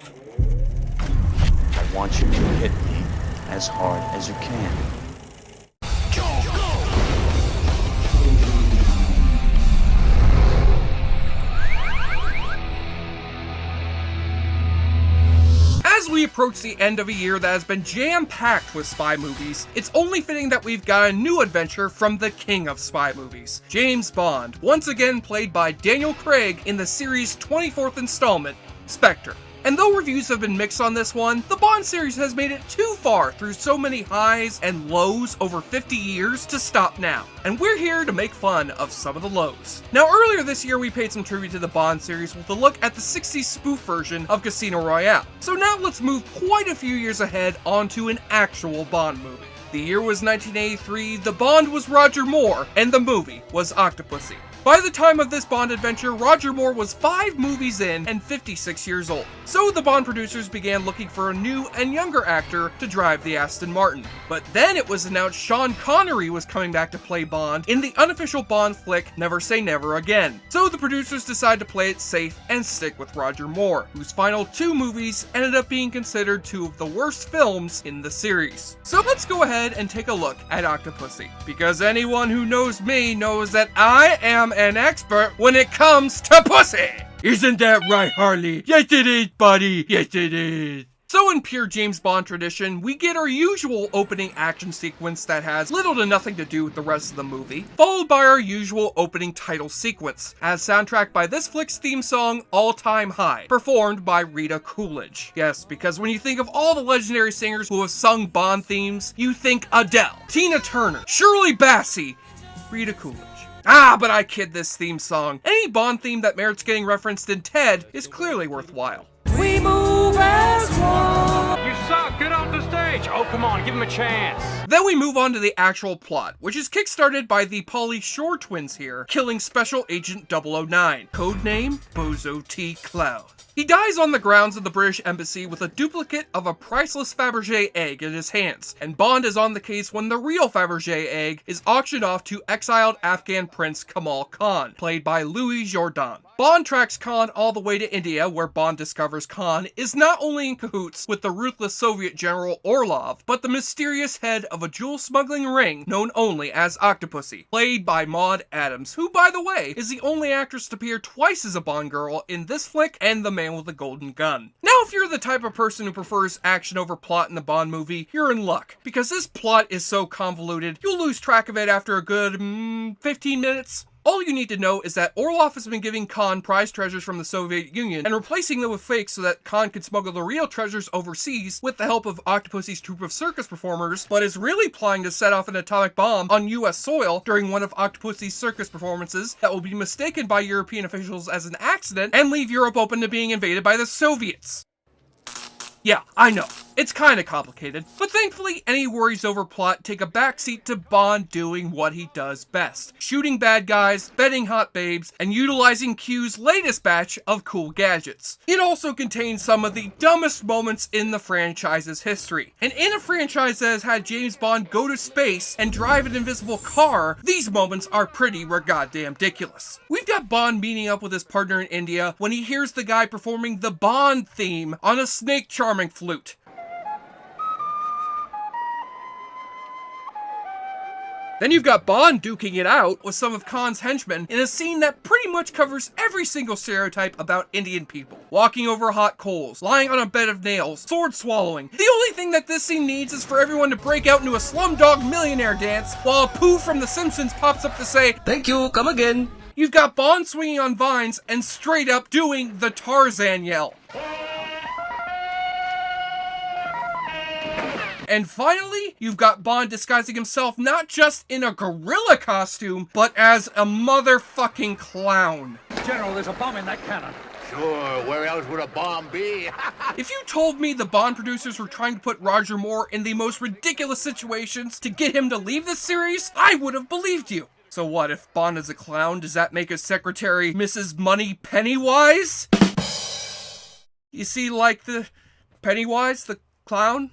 I want you to hit me as hard as you can. As we approach the end of a year that has been jam-packed with spy movies, it's only fitting that we've got a new adventure from the king of spy movies, James Bond, once again played by Daniel Craig in the series' 24th installment, Spectre. And though reviews have been mixed on this one, the Bond series has made it too far through so many highs and lows over 50 years to stop now. And we're here to make fun of some of the lows. Now earlier this year we paid some tribute to the Bond series with a look at the 60s spoof version of Casino Royale. So now let's move quite a few years ahead onto an actual Bond movie. The year was 1983, the Bond was Roger Moore, and the movie was Octopussy. By the time of this Bond adventure, Roger Moore was 5 movies in and 56 years old. So the Bond producers began looking for a new and younger actor to drive the Aston Martin. But then it was announced Sean Connery was coming back to play Bond in the unofficial Bond flick Never Say Never Again. So the producers decided to play it safe and stick with Roger Moore, whose final 2 movies ended up being considered 2 of the worst films in the series. So let's go ahead and take a look at Octopussy, because anyone who knows me knows that I am an expert when it comes to pussy! Isn't that right, Harley? Yes it is, buddy! Yes it is! So in pure James Bond tradition, we get our usual opening action sequence that has little to nothing to do with the rest of the movie, followed by our usual opening title sequence, as soundtracked by this flick's theme song, All Time High, performed by Rita Coolidge. Yes, because when you think of all the legendary singers who have sung Bond themes, you think Adele, Tina Turner, Shirley Bassey, Rita Coolidge. Ah, but I kid, this theme song. Any Bond theme that merits getting referenced in Ted is clearly worthwhile. We move as one. You suck! Get off the stage! Oh, come on, give him a chance. Then we move on to the actual plot, which is kickstarted by the Pauly Shore twins here, killing Special Agent 009, codename Bozo T. Cloud. He dies on the grounds of the British Embassy with a duplicate of a priceless Fabergé egg in his hands, and Bond is on the case when the real Fabergé egg is auctioned off to exiled Afghan Prince Kamal Khan, played by Louis Jourdan. Bond tracks Khan all the way to India, where Bond discovers Khan is not only in cahoots with the ruthless Soviet General Orlov, but the mysterious head of a jewel smuggling ring known only as Octopussy, played by Maud Adams, who, by the way, is the only actress to appear twice as a Bond girl in this flick and The Man with the Golden Gun. Now, if you're the type of person who prefers action over plot in the Bond movie, you're in luck, because this plot is so convoluted, you'll lose track of it after a good, 15 minutes. All you need to know is that Orlov has been giving Khan prized treasures from the Soviet Union and replacing them with fakes so that Khan can smuggle the real treasures overseas with the help of Octopussy's troupe of circus performers, but is really plotting to set off an atomic bomb on US soil during one of Octopussy's circus performances that will be mistaken by European officials as an accident and leave Europe open to being invaded by the Soviets. Yeah, I know, it's kinda complicated, but thankfully any worries over plot take a backseat to Bond doing what he does best. Shooting bad guys, betting hot babes, and utilizing Q's latest batch of cool gadgets. It also contains some of the dumbest moments in the franchise's history. And in a franchise that has had James Bond go to space and drive an invisible car, these moments are pretty goddamn ridiculous. We've got Bond meeting up with his partner in India when he hears the guy performing the Bond theme on a snake charming flute. Then you've got Bond duking it out with some of Khan's henchmen in a scene that pretty much covers every single stereotype about Indian people. Walking over hot coals, lying on a bed of nails, sword swallowing. The only thing that this scene needs is for everyone to break out into a Slumdog Millionaire dance while a Pooh from The Simpsons pops up to say, Thank you, come again. You've got Bond swinging on vines and straight up doing the Tarzan yell. And finally, you've got Bond disguising himself not just in a gorilla costume, but as a motherfucking clown. General, there's a bomb in that cannon. Sure, where else would a bomb be? If you told me the Bond producers were trying to put Roger Moore in the most ridiculous situations to get him to leave this series, I would have believed you. So what, if Bond is a clown, does that make his secretary Mrs. Money Pennywise? You see, like the Pennywise, the clown?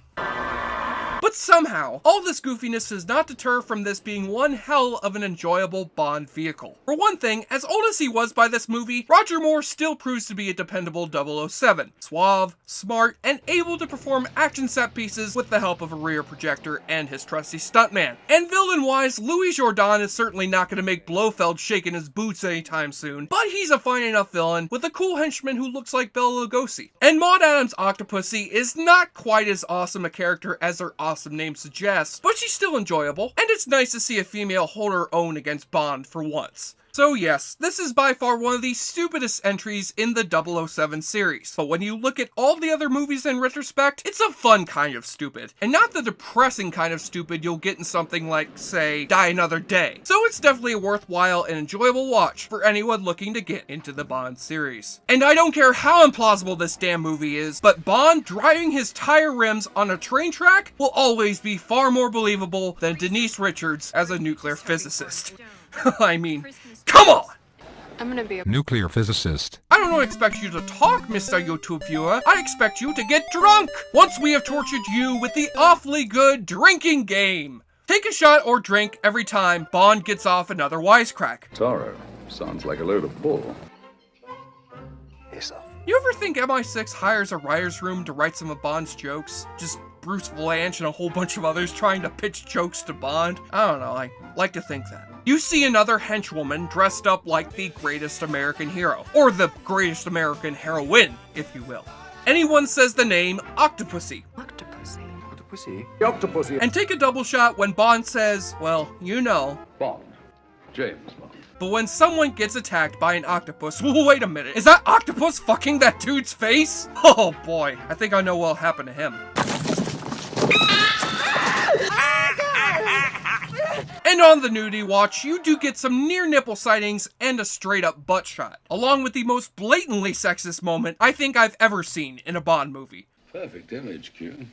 But somehow, all this goofiness does not deter from this being one hell of an enjoyable Bond vehicle. For one thing, as old as he was by this movie, Roger Moore still proves to be a dependable 007. Suave, smart, and able to perform action set pieces with the help of a rear projector and his trusty stuntman. And villain-wise, Louis Jourdan is certainly not going to make Blofeld shake in his boots anytime soon, but he's a fine enough villain with a cool henchman who looks like Bela Lugosi. And Maud Adams' Octopussy is not quite as awesome a character as her awesome name suggests, but she's still enjoyable, and it's nice to see a female hold her own against Bond for once. So yes, this is by far one of the stupidest entries in the 007 series, but when you look at all the other movies in retrospect, it's a fun kind of stupid, and not the depressing kind of stupid you'll get in something like, say, Die Another Day. So it's definitely a worthwhile and enjoyable watch for anyone looking to get into the Bond series. And I don't care how implausible this damn movie is, but Bond driving his tire rims on a train track will always be far more believable than Denise Richards as a nuclear physicist. I mean, come on! I'm gonna be a nuclear physicist. I don't expect you to talk, Mr. YouTube viewer. I expect you to get drunk once we have tortured you with the awfully good drinking game. Take a shot or drink every time Bond gets off another wisecrack. Tara sounds like a load of bull. You ever think MI6 hires a writer's room to write some of Bond's jokes? Just Bruce Blanche and a whole bunch of others trying to pitch jokes to Bond? I don't know, I like to think that. You see another henchwoman dressed up like the greatest American hero, or the greatest American heroine, if you will. Anyone says the name Octopussy. Octopussy. And take a double shot when Bond says, well, you know. Bond. James Bond. But when someone gets attacked by an octopus, wait a minute, is that octopus fucking that dude's face? Oh boy, I think I know what'll happen to him. And on the nudity watch, you do get some near nipple sightings and a straight up butt shot, along with the most blatantly sexist moment I think I've ever seen in a Bond movie. Perfect image, Q.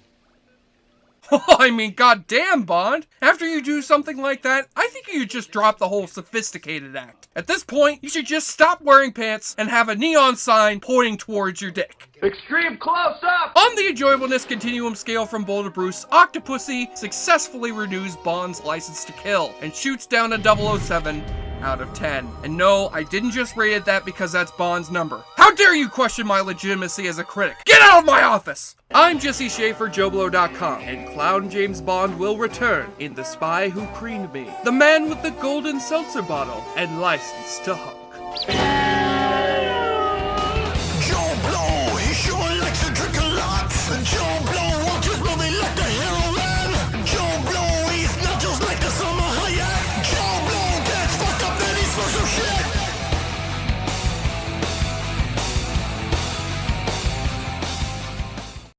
I mean, goddamn, Bond. After you do something like that, I think you just drop the whole sophisticated act. At this point, you should just stop wearing pants and have a neon sign pointing towards your dick. Extreme close-up! On the enjoyableness continuum scale from Bull to Bruce, Octopussy successfully renews Bond's license to kill and shoots down a 007 out of 10. And no, I didn't just rate it that because that's Bond's number. How dare you question my legitimacy as a critic? Get out of my office! I'm Jesse Schaefer, JoBlo.com, and Clown James Bond will return in The Spy Who Creamed Me, the man with the golden seltzer bottle and license to hunk.